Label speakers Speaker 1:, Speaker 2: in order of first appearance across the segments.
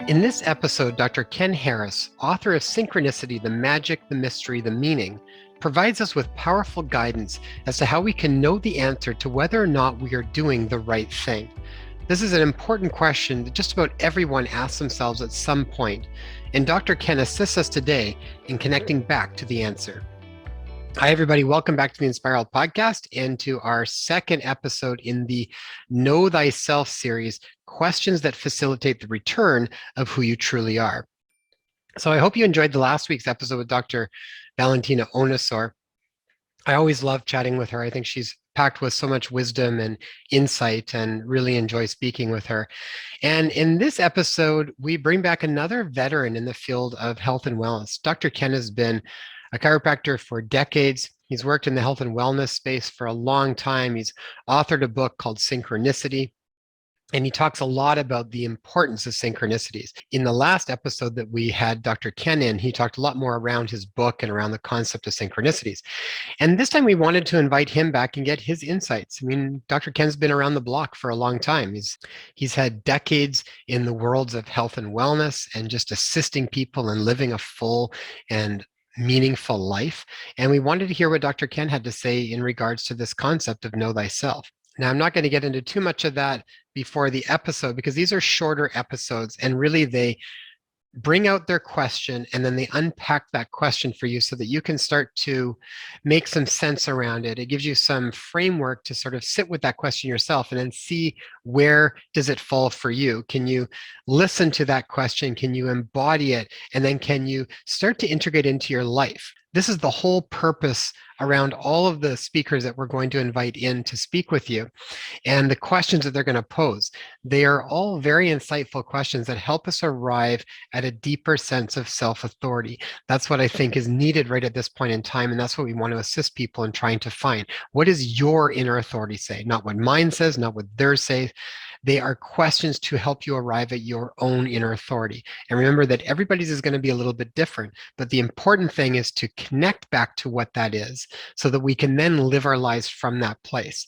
Speaker 1: In this episode, Dr. Ken Harris, author of Synchronicity, The Magic, the Mystery, the Meaning, provides us with powerful guidance as to how we can know the answer to whether or not we are doing the right thing. This is an important question that just about everyone asks themselves at some point, and Dr. Ken assists us today in connecting back to the answer. Hi, everybody. Welcome back to the Inspire Health podcast and to our second episode in the Know Thyself series, questions that facilitate the return of who you truly are. So I hope you enjoyed the last week's episode with Dr. Valentina Onisor. I always love chatting with her. I think she's packed with so much wisdom and insight and really enjoy speaking with her. And in this episode, we bring back another veteran in the field of health and wellness. Dr. Ken has been a chiropractor for decades. He's worked in the health and wellness space for a long time. He's authored a book called Synchronicity, and he talks a lot about the importance of synchronicities. In the last episode that we had Dr. Ken in, he talked a lot more around his book and around the concept of synchronicities. And this time we wanted to invite him back and get his insights. I mean, Dr. Ken's been around the block for a long time. He's had decades in the worlds of health and wellness and just assisting people and living a full and meaningful life. And we wanted to hear what Dr. Ken had to say in regards to this concept of know thyself. Now, I'm not going to get into too much of that before the episode because these are shorter episodes and really they bring out their question and then they unpack that question for you so that you can start to make some sense around it. It gives you some framework to sort of sit with that question yourself and then see where does it fall for you. Can you listen to that question? Can you embody it? And then can you start to integrate into your life? This is the whole purpose around all of the speakers that we're going to invite in to speak with you and the questions that they're going to pose. They are all very insightful questions that help us arrive at a deeper sense of self-authority. That's what I think is needed right at this point in time, and that's what we want to assist people in trying to find. What does your inner authority say? Not what mine says, not what theirs say. They are questions to help you arrive at your own inner authority. And remember that everybody's is going to be a little bit different, but the important thing is to connect back to what that is so that we can then live our lives from that place.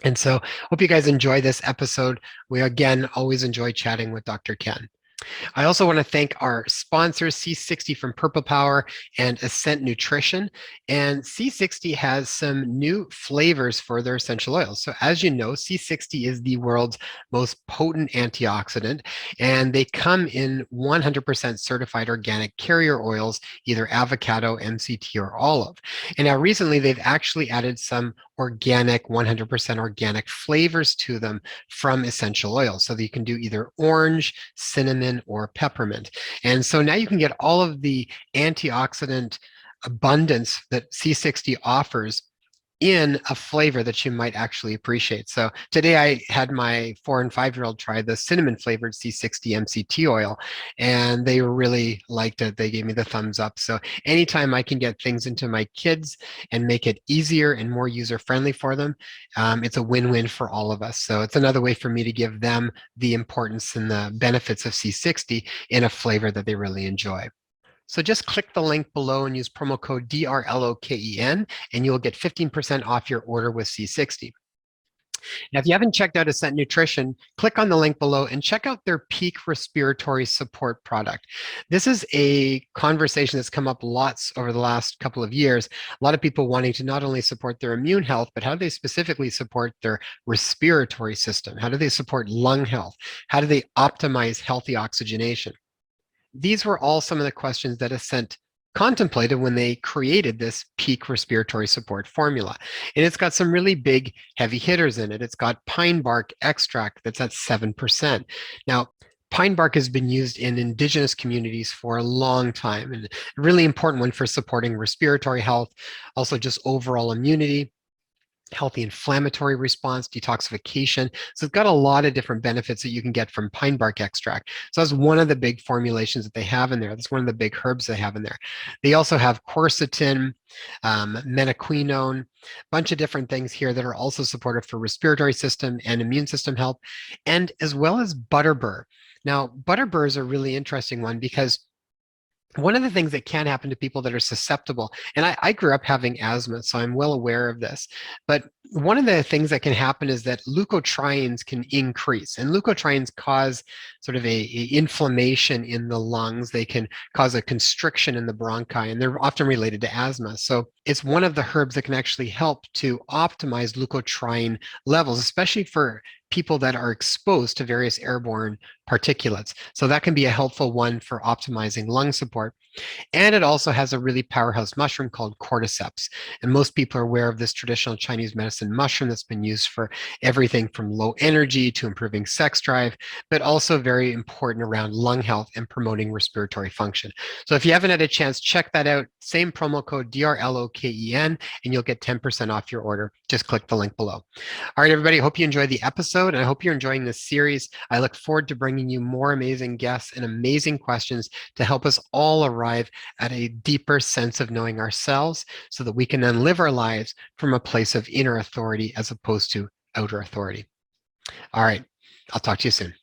Speaker 1: And so hope you guys enjoy this episode. We again always enjoy chatting with Dr. Ken. I also want to thank our sponsors, C60 from Purple Power and Ascent Nutrition. And C60 has some new flavors for their essential oils. So as you know, C60 is the world's most potent antioxidant, and they come in 100% certified organic carrier oils, either avocado, MCT, or olive. And now recently, they've actually added some organic, 100% organic flavors to them from essential oils. So that you can do either orange, cinnamon, or peppermint. And so now you can get all of the antioxidant abundance that C60 offers in a flavor that you might actually appreciate. So today I had my 4 and 5-year-old try the cinnamon flavored C60 MCT oil, and they really liked it. They gave me the thumbs up. So anytime I can get things into my kids and make it easier and more user-friendly for them, it's a win-win for all of us. So it's another way for me to give them the importance and the benefits of C60 in a flavor that they really enjoy. So just click the link below and use promo code DRLOKEN, and you'll get 15% off your order with C60. Now, if you haven't checked out Ascent Nutrition, click on the link below and check out their Peak Respiratory Support product. This is a conversation that's come up lots over the last couple of years. A lot of people wanting to not only support their immune health, but how do they specifically support their respiratory system? How do they support lung health? How do they optimize healthy oxygenation? These were all some of the questions that Ascent contemplated when they created this peak respiratory support formula. And it's got some really big heavy hitters in it. It's got pine bark extract that's at 7%. Now, pine bark has been used in indigenous communities for a long time, and a really important one for supporting respiratory health, also just overall immunity, healthy inflammatory response, detoxification. So it's got a lot of different benefits that you can get from pine bark extract. So that's one of the big formulations that they have in there. That's one of the big herbs they have in there. They also have quercetin, menaquinone, a bunch of different things here that are also supportive for respiratory system and immune system health, and as well as butterbur. Now, butterbur is a really interesting one because one of the things that can happen to people that are susceptible, and I grew up having asthma, so I'm well aware of this, but one of the things that can happen is that leukotrienes can increase, and leukotrienes cause sort of a inflammation in the lungs. They can cause a constriction in the bronchi, and they're often related to asthma. So it's one of the herbs that can actually help to optimize leukotriene levels, especially for people that are exposed to various airborne particulates. So that can be a helpful one for optimizing lung support. And it also has a really powerhouse mushroom called cordyceps. And most people are aware of this traditional Chinese medicine mushroom that's been used for everything from low energy to improving sex drive, but also very important around lung health and promoting respiratory function. So if you haven't had a chance, check that out. Same promo code DRLOKEN, and you'll get 10% off your order. Just click the link below. All right, everybody, I hope you enjoyed the episode, and I hope you're enjoying this series. I look forward to bringing you more amazing guests and amazing questions to help us all arrive at a deeper sense of knowing ourselves so that we can then live our lives from a place of inner authority as opposed to outer authority. All right, I'll talk to you soon.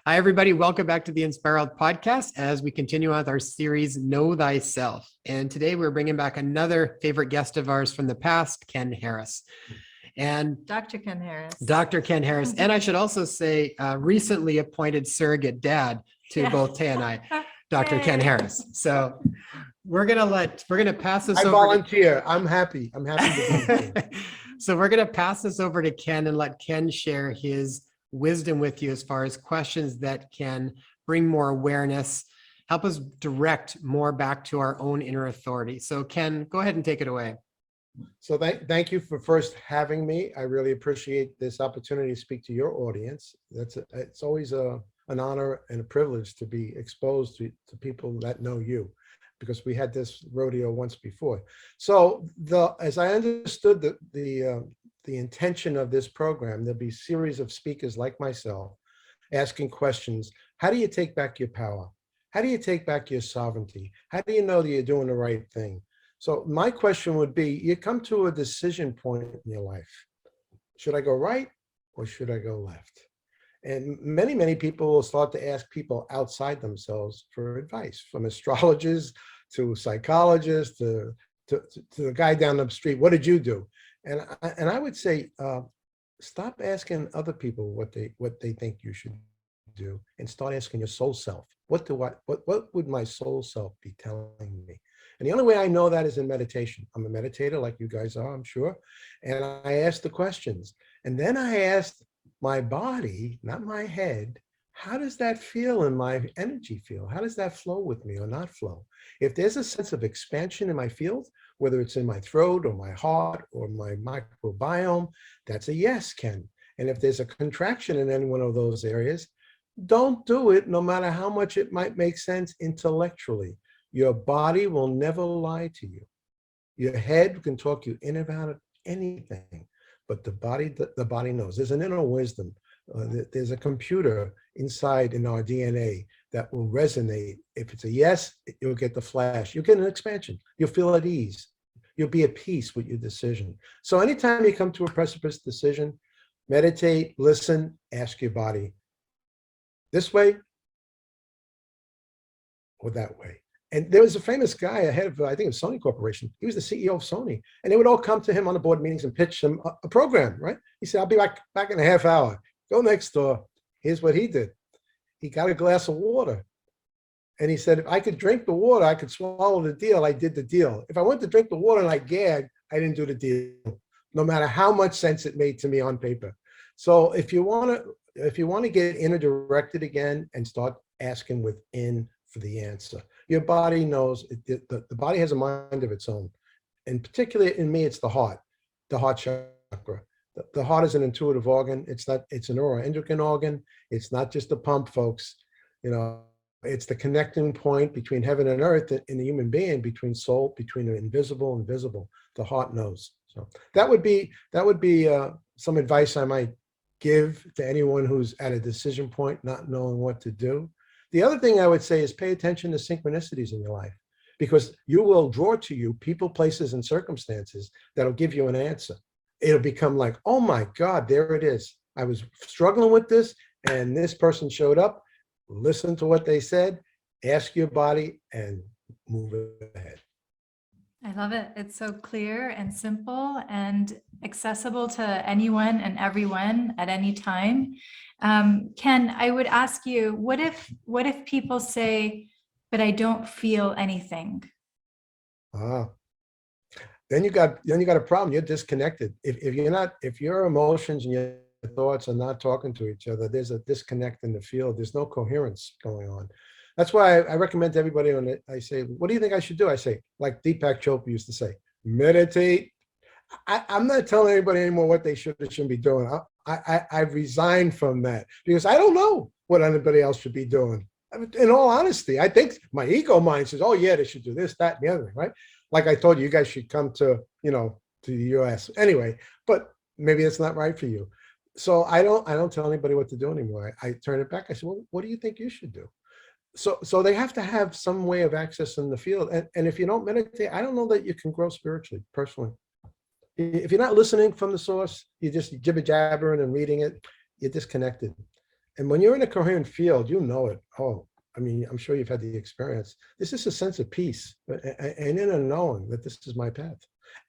Speaker 1: Hi, everybody. Welcome back to the Inspired Podcast as we continue with our series, Know Thyself. And today we're bringing back another favorite guest of ours from the past, Ken Harris. And
Speaker 2: Dr. Ken Harris.
Speaker 1: Dr. Ken Harris. And I should also say, recently appointed surrogate dad to both Tay and I, Dr. Ken Harris. So we're gonna pass this over.
Speaker 3: I volunteer. I'm happy. I'm happy to be here.
Speaker 1: So we're gonna pass this over to Ken and let Ken share his wisdom with you as far as questions that can bring more awareness, help us direct more back to our own inner authority. So Ken, go ahead and take it away.
Speaker 3: So thank you for first having me. I really appreciate this opportunity to speak to your audience. It's always an honor and a privilege to be exposed to people that know you, because we had this rodeo once before. So as I understood the intention of this program, there'll be a series of speakers like myself asking questions. How do you take back your power? How do you take back your sovereignty? How do you know that you're doing the right thing? So my question would be, you come to a decision point in your life. Should I go right or should I go left? And many people will start to ask people outside themselves for advice, from astrologers to psychologists to the guy down the street. What did you do? And I would say, stop asking other people what they think you should do, and start asking your soul self. What would my soul self be telling me? And the only way I know that is in meditation. I'm a meditator like you guys are, I'm sure. And I ask the questions. And then I asked my body, not my head, how does that feel in my energy field? How does that flow with me or not flow? If there's a sense of expansion in my field, whether it's in my throat or my heart or my microbiome, that's a yes, Ken. And if there's a contraction in any one of those areas, don't do it, no matter how much it might make sense intellectually. Your body will never lie to you. Your head can talk you in about anything, but the body knows. There's an inner wisdom. There's a computer inside in our DNA that will resonate. If it's a yes, you'll get the flash. You'll get an expansion. You'll feel at ease. You'll be at peace with your decision. So anytime you come to a precipice decision, meditate, listen, ask your body, this way or that way. And there was a famous guy ahead of, I think, of Sony Corporation. He was the CEO of Sony. And they would all come to him on the board meetings and pitch him a program, right? He said, I'll be back in a half hour. Go next door. Here's what he did. He got a glass of water. And he said, if I could drink the water, I could swallow the deal. I did the deal. If I went to drink the water and I gagged, I didn't do the deal, no matter how much sense it made to me on paper. So if you want to get inner directed again and start asking within for the answer. Your body knows, the body has a mind of its own. And particularly in me, it's the heart chakra. The heart is an intuitive organ. It's an neuroendocrine organ. It's not just a pump, folks. It's the connecting point between heaven and earth in the human being, between soul, between the invisible and visible. The heart knows. So that would be some advice I might give to anyone who's at a decision point, not knowing what to do. The other thing I would say is pay attention to synchronicities in your life, because you will draw to you people, places, and circumstances that'll give you an answer. It'll become like, oh my God, there it is. I was struggling with this and this person showed up, listen to what they said, ask your body and move ahead.
Speaker 2: I love it. It's so clear and simple and accessible to anyone and everyone at any time. Ken, I would ask you, what if people say, but I don't feel anything?
Speaker 3: Ah, then you got a problem. You're disconnected. If your emotions and your thoughts are not talking to each other, there's a disconnect in the field. There's no coherence going on. That's why I recommend to everybody when I say, what do you think I should do? I say, like Deepak Chopra used to say, meditate. I'm not telling anybody anymore what they should or shouldn't be doing. I've resigned from that because I don't know what anybody else should be doing. I mean, in all honesty, I think my ego mind says, oh yeah, they should do this, that, and the other thing, right? Like I told you, you guys should come to, to the US anyway, but maybe it's not right for you. So I don't tell anybody what to do anymore. I turn it back. I say, well, what do you think you should do? So they have to have some way of accessing the field. And if you don't meditate, I don't know that you can grow spiritually, personally. If you're not listening from the source, you're just jibber jabbering and reading it, you're disconnected. And when you're in a coherent field, you know it. Oh, I mean, I'm sure you've had the experience. This is a sense of peace and in a knowing that this is my path.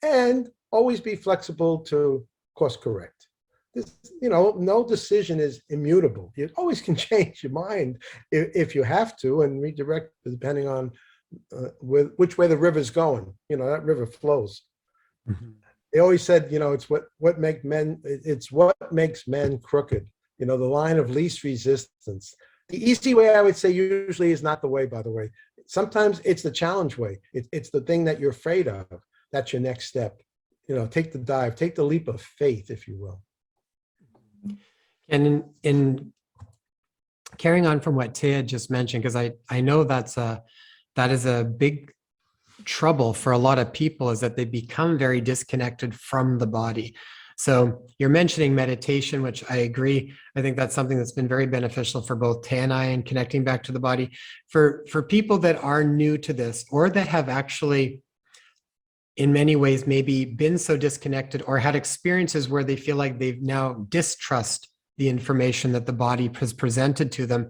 Speaker 3: And always be flexible to course correct. This, no decision is immutable. You always can change your mind if you have to and redirect depending on which way the river's going. That river flows. Mm-hmm. They always said, it's what makes men crooked. The line of least resistance. The easy way, I would say, usually is not the way, by the way. Sometimes it's the challenge way. It's the thing that you're afraid of. That's your next step. Take the dive, take the leap of faith, if you will.
Speaker 1: And in carrying on from what Tia just mentioned, because I know that is a big trouble for a lot of people, is that they become very disconnected from the body. So you're mentioning meditation, which I agree. I think that's something that's been very beneficial for both Tia and I in connecting back to the body. For people that are new to this, or that have actually in many ways maybe been so disconnected or had experiences where they feel like they've now distrust the information that the body has presented to them,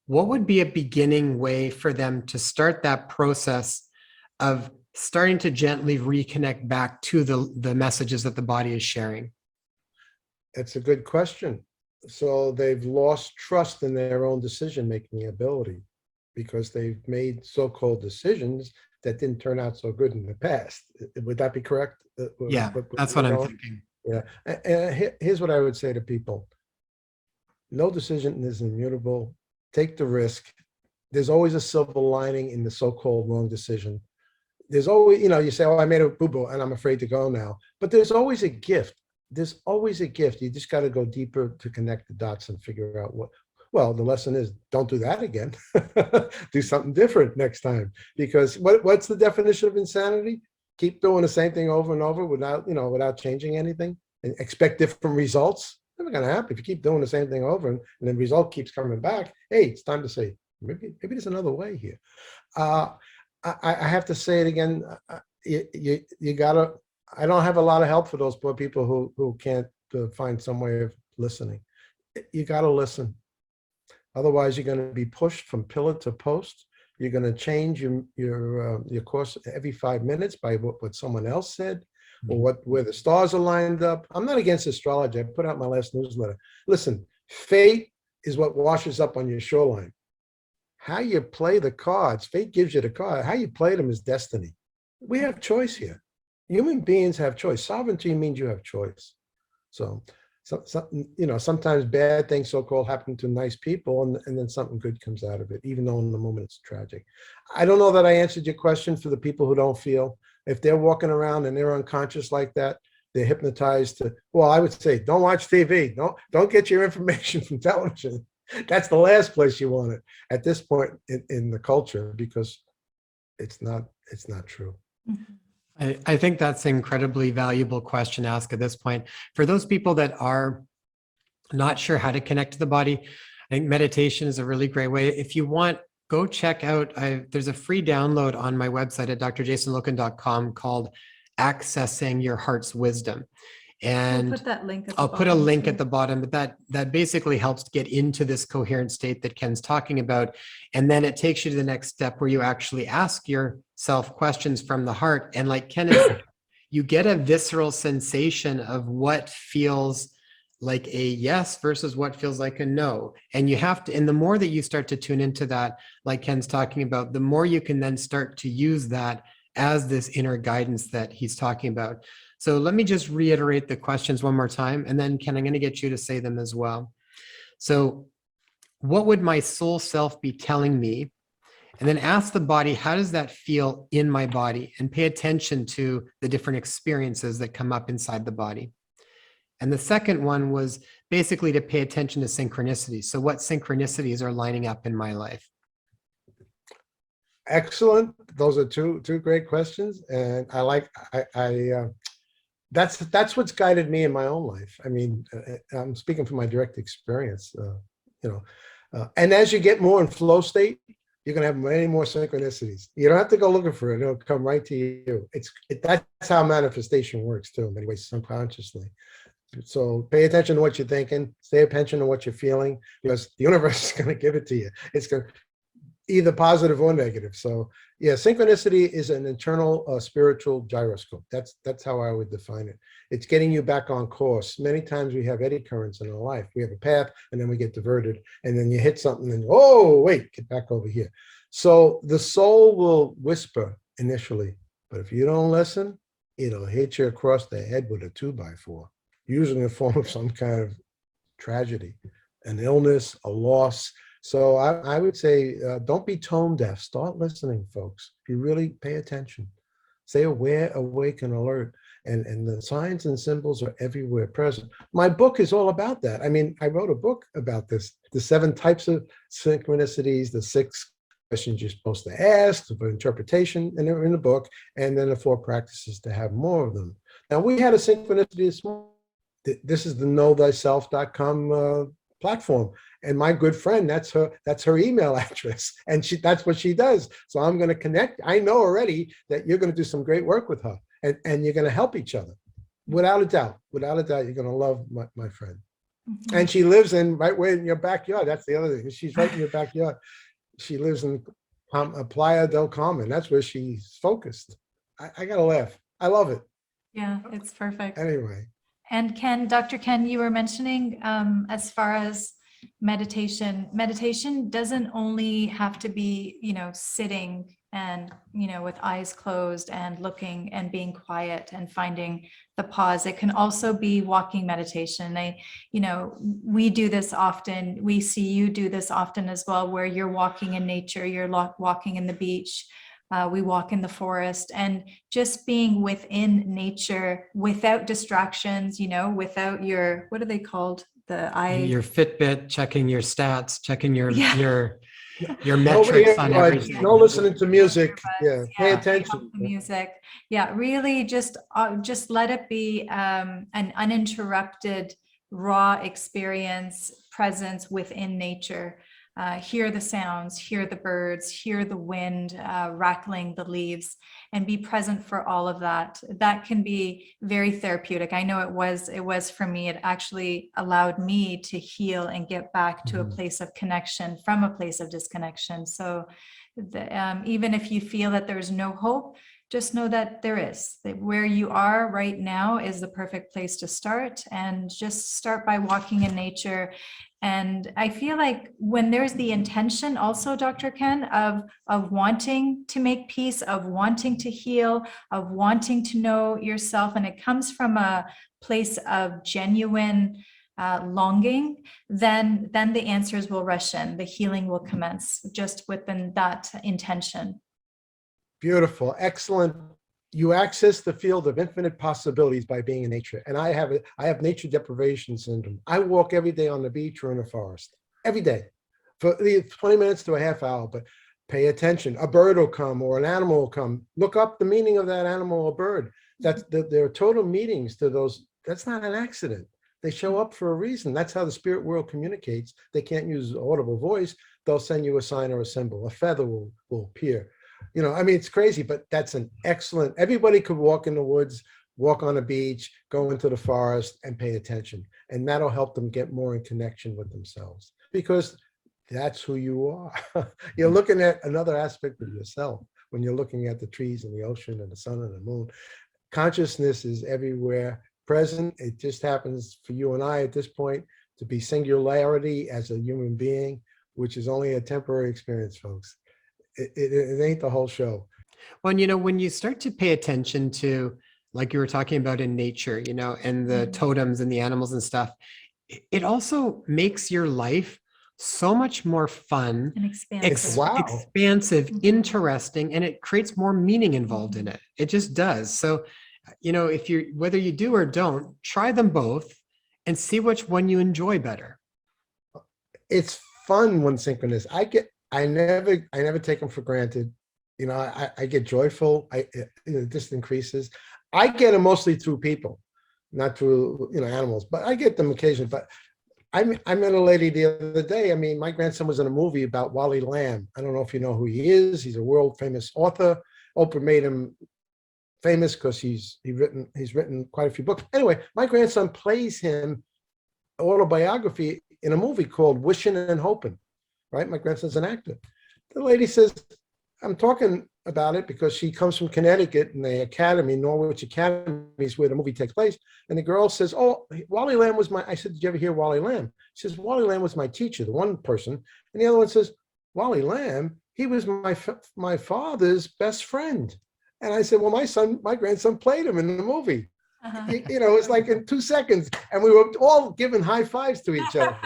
Speaker 1: what would be a beginning way for them to start that process of starting to gently reconnect back to the messages that the body is sharing?
Speaker 3: That's a good question. So they've lost trust in their own decision-making ability because they've made so-called decisions that didn't turn out so good in the past. Would that be correct?
Speaker 1: Yeah, that's what I'm thinking.
Speaker 3: Yeah. And here's what I would say to people. No decision is immutable. Take the risk. There's always a silver lining in the so-called wrong decision. There's always, you say, oh, I made a boo-boo and I'm afraid to go now. But there's always a gift. There's always a gift. You just got to go deeper to connect the dots and figure out well, the lesson is don't do that again. Do something different next time. Because what's the definition of insanity? Keep doing the same thing over and over without changing anything and expect different results. Never going to happen. If you keep doing the same thing over and the result keeps coming back, hey, it's time to say, maybe there's another way here. I have to say it again. You gotta. I don't have a lot of help for those poor people who can't find some way of listening. You gotta listen. Otherwise, you're going to be pushed from pillar to post. You're going to change your course every 5 minutes by what someone else said, or where the stars are lined up. I'm not against astrology. I put out my last newsletter. Listen, fate is what washes up on your shoreline. How you play the cards, fate gives you the card. How you play them is destiny. We have choice here. Human beings have choice. Sovereignty means you have choice. So sometimes bad things, so-called, happen to nice people, and then something good comes out of it, even though in the moment it's tragic. I don't know that I answered your question for the people who don't feel. If they're walking around and they're unconscious like that, they're hypnotized to, well, I would say, don't watch TV. Don't get your information from television. That's the last place you want it at this point in the culture, because it's not true.
Speaker 2: Mm-hmm.
Speaker 1: I think that's an incredibly valuable question to ask at this point. For those people that are not sure how to connect to the body, I think meditation is a really great way. If you want, go check out, there's a free download on my website at drjasonloken.com called Accessing Your Heart's Wisdom.
Speaker 2: We'll
Speaker 1: And
Speaker 2: put that link at the
Speaker 1: I'll put a
Speaker 2: bottom,
Speaker 1: link
Speaker 2: too.
Speaker 1: at the bottom, but that basically helps get into this coherent state that Ken's talking about. And then it takes you to the next step where you actually ask yourself questions from the heart. And like Ken is, you get a visceral sensation of what feels like a yes versus what feels like a no. And you have to, and the more that you start to tune into that, like Ken's talking about, the more you can then start to use that as this inner guidance that he's talking about. So let me just reiterate the questions one more time, and then Ken, I'm going to get you to say them as well. So what would my soul self be telling me? And then ask the body, how does that feel in my body? And pay attention to the different experiences that come up inside the body. And the second one was basically to pay attention to synchronicity. So what synchronicities are lining up in my life?
Speaker 3: Excellent. Those are two great questions. And I like, that's what's guided me in my own life. I mean, I'm speaking from my direct experience, and as you get more in flow state, you're going to have many more synchronicities. You don't have to go looking for it. It'll come right to you. That's how manifestation works too, in many ways, subconsciously. So pay attention to what you're thinking, pay attention to what you're feeling, because the universe is going to give it to you. It's going to either positive or negative. So yeah, synchronicity is an internal spiritual gyroscope. That's how I would define it. It's getting you back on course. Many times we have eddy currents in our life. We have a path and then we get diverted, and then you hit something and oh, wait, get back over here. So the soul will whisper initially, but if you don't listen, it'll hit you across the head with a 2x4, usually in the form of some kind of tragedy, an illness, a loss. So I would say, don't be tone deaf. Start listening, folks. If you really pay attention, stay aware, awake, and alert. And the signs and symbols are everywhere present. My book is all about that. I mean, I wrote a book about this, the 7 types of synchronicities, the 6 questions you're supposed to ask for interpretation, and they're in the book, and then the 4 practices to have more of them. Now, we had a synchronicity this morning. This is the knowthyself.com platform. And my good friend, that's her email address. And that's what she does. So I'm going to connect. I know already that you're going to do some great work with her, and you're going to help each other. Without a doubt, you're going to love my friend. Mm-hmm. And she lives right where in your backyard. That's the other thing. She's right in your backyard. She lives in Playa del Carmen. That's where she's focused. I got to laugh. I love it.
Speaker 2: Yeah, it's perfect.
Speaker 3: Anyway.
Speaker 2: And Ken, Dr. Ken, you were mentioning as far as meditation doesn't only have to be, sitting and, with eyes closed and looking and being quiet and finding the pause. It can also be walking meditation. We do this often. We see you do this often as well, where you're walking in nature, you're walking in the beach. We walk in the forest, and just being within nature without distractions, without your, what are they called?
Speaker 1: Your Fitbit, checking your stats, checking your metrics on everything.
Speaker 3: No listening to music. Yeah, pay attention
Speaker 2: to music. Yeah, really just let it be an uninterrupted, raw experience, presence within nature. Hear the sounds, hear the birds, hear the wind rattling the leaves, and be present for all of that. That can be very therapeutic. I know it was for me. It actually allowed me to heal and get back to a place of connection from a place of disconnection. So even if you feel that there's no hope, just know that there is. That where you are right now is the perfect place to start, and just start by walking in nature. And I feel like when there's the intention also, Dr. Ken, of wanting to make peace, of wanting to heal, of wanting to know yourself, and it comes from a place of genuine longing, then the answers will rush in. The healing will commence just within that intention.
Speaker 3: Beautiful. Excellent. You access the field of infinite possibilities by being in nature. And I have nature deprivation syndrome. I walk every day on the beach or in the forest, every day for 20 minutes to a half hour, but pay attention. A bird will come or an animal will come. Look up the meaning of that animal or bird. There are total meanings to those. That's not an accident. They show up for a reason. That's how the spirit world communicates. They can't use audible voice. They'll send you a sign or a symbol. A feather will appear. It's crazy, but that's an excellent, everybody could walk in the woods walk on the beach, go into the forest and pay attention. And that'll help them get more in connection with themselves, because that's who you are. You're looking at another aspect of yourself when you're looking at the trees and the ocean and the sun and the moon. Consciousness is everywhere present. It just happens for you and I at this point to be singularity as a human being, which is only a temporary experience, folks. It ain't the whole show.
Speaker 1: Well, when you start to pay attention to, like you were talking about in nature, and the totems and the animals and stuff, it also makes your life so much more fun,
Speaker 2: And expansive.
Speaker 1: expansive, interesting, and it creates more meaning involved in it. It just does. So, whether you do or don't, try them both and see which one you enjoy better.
Speaker 3: It's fun when synchronous. I never take them for granted. I get joyful. It just increases. I get them mostly through people, not through animals, but I get them occasionally. But I met a lady the other day. I mean, my grandson was in a movie about Wally Lamb. I don't know if you know who he is. He's a world famous author. Oprah made him famous because he's written quite a few books. Anyway, my grandson plays him autobiography in a movie called Wishing and Hoping. Right, my grandson's an actor. The lady says, I'm talking about it because she comes from Connecticut and the Academy, Norwich Academy is where the movie takes place. And the girl says, oh, Wally Lamb was I said, did you ever hear Wally Lamb? She says, Wally Lamb was my teacher, the one person. And the other one says, Wally Lamb, he was my father's best friend. And I said, well, my grandson played him in the movie. It's like in 2 seconds. And we were all giving high fives to each other.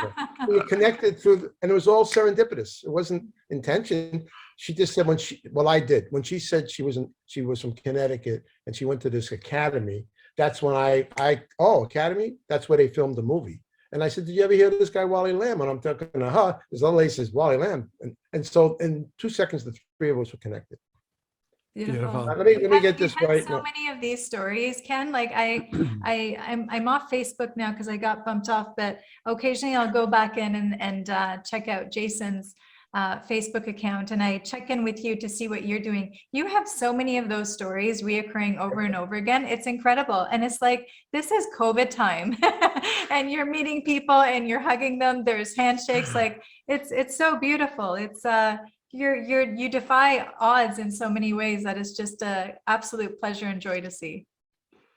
Speaker 3: We were connected and it was all serendipitous. It wasn't intention. She just said I did. When she said she was from Connecticut and she went to this academy, that's when academy? That's where they filmed the movie. And I said, did you ever hear this guy, Wally Lamb? And I'm talking to her. This other lady says, Wally Lamb. And so in 2 seconds, the three of us were connected.
Speaker 2: Beautiful.
Speaker 3: Let me get this right.
Speaker 2: So many of these stories, Ken. Like I'm off Facebook now because I got bumped off, but occasionally I'll go back in and check out Jason's Facebook account, and I check in with you to see what you're doing. You have so many of those stories reoccurring over and over again. It's incredible. And it's like, this is COVID time and you're meeting people and you're hugging them. There's handshakes. Like it's so beautiful. It's you defy odds in so many ways that it's just a absolute pleasure and joy to see.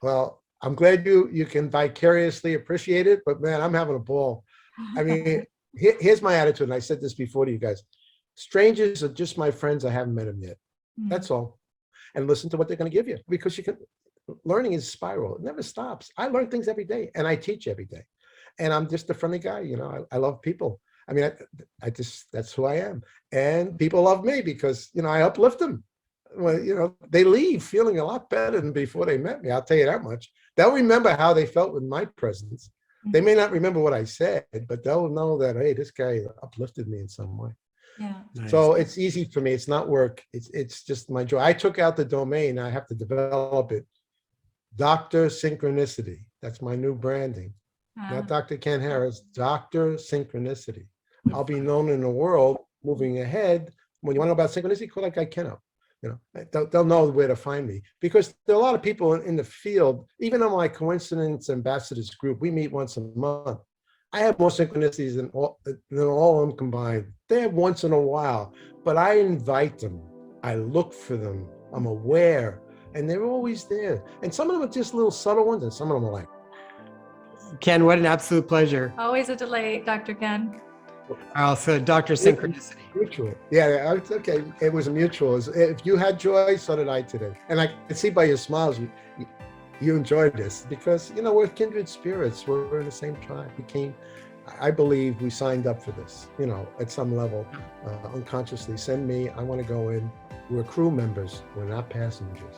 Speaker 3: Well, I'm glad you can vicariously appreciate it, but man, I'm having a ball. I mean, here's my attitude, and I said this before to you guys. Strangers are just my friends. I haven't met them yet. That's all. And listen to what they're going to give you, because learning is a spiral. It never stops. I learn things every day, and I teach every day. And I'm just a friendly guy. I love people. I mean, that's who I am. And people love me because, I uplift them. Well, they leave feeling a lot better than before they met me. I'll tell you that much. They'll remember how they felt with my presence. They may not remember what I said, but they'll know that, hey, this guy uplifted me in some way.
Speaker 2: Yeah.
Speaker 1: Nice.
Speaker 3: So it's easy for me. It's not work. It's just my joy. I took out the domain. I have to develop it. Dr. Synchronicity. That's my new branding. Not Dr. Ken Harris, Dr. Synchronicity. I'll be known in the world moving ahead. When you want to know about synchronicity, call that guy Ken up. They'll know where to find me, because there are a lot of people in the field. Even on my Coincidence Ambassadors group, we meet once a month. I have more synchronicities than all of them combined. They have once in a while, but I invite them. I look for them. I'm aware, and they're always there. And some of them are just little subtle ones, and some of them are like.
Speaker 1: Ken, what an absolute pleasure.
Speaker 2: Always a delight, Dr. Ken.
Speaker 1: Also, Dr. Synchronicity.
Speaker 3: Mutual. Yeah, it's okay. It was a mutual. If you had joy, so did I today. And I can see by your smiles, you enjoyed this, because, we're kindred spirits. We're in the same tribe. I believe we signed up for this, at some level, unconsciously. Send me, I want to go in. We're crew members. We're not passengers.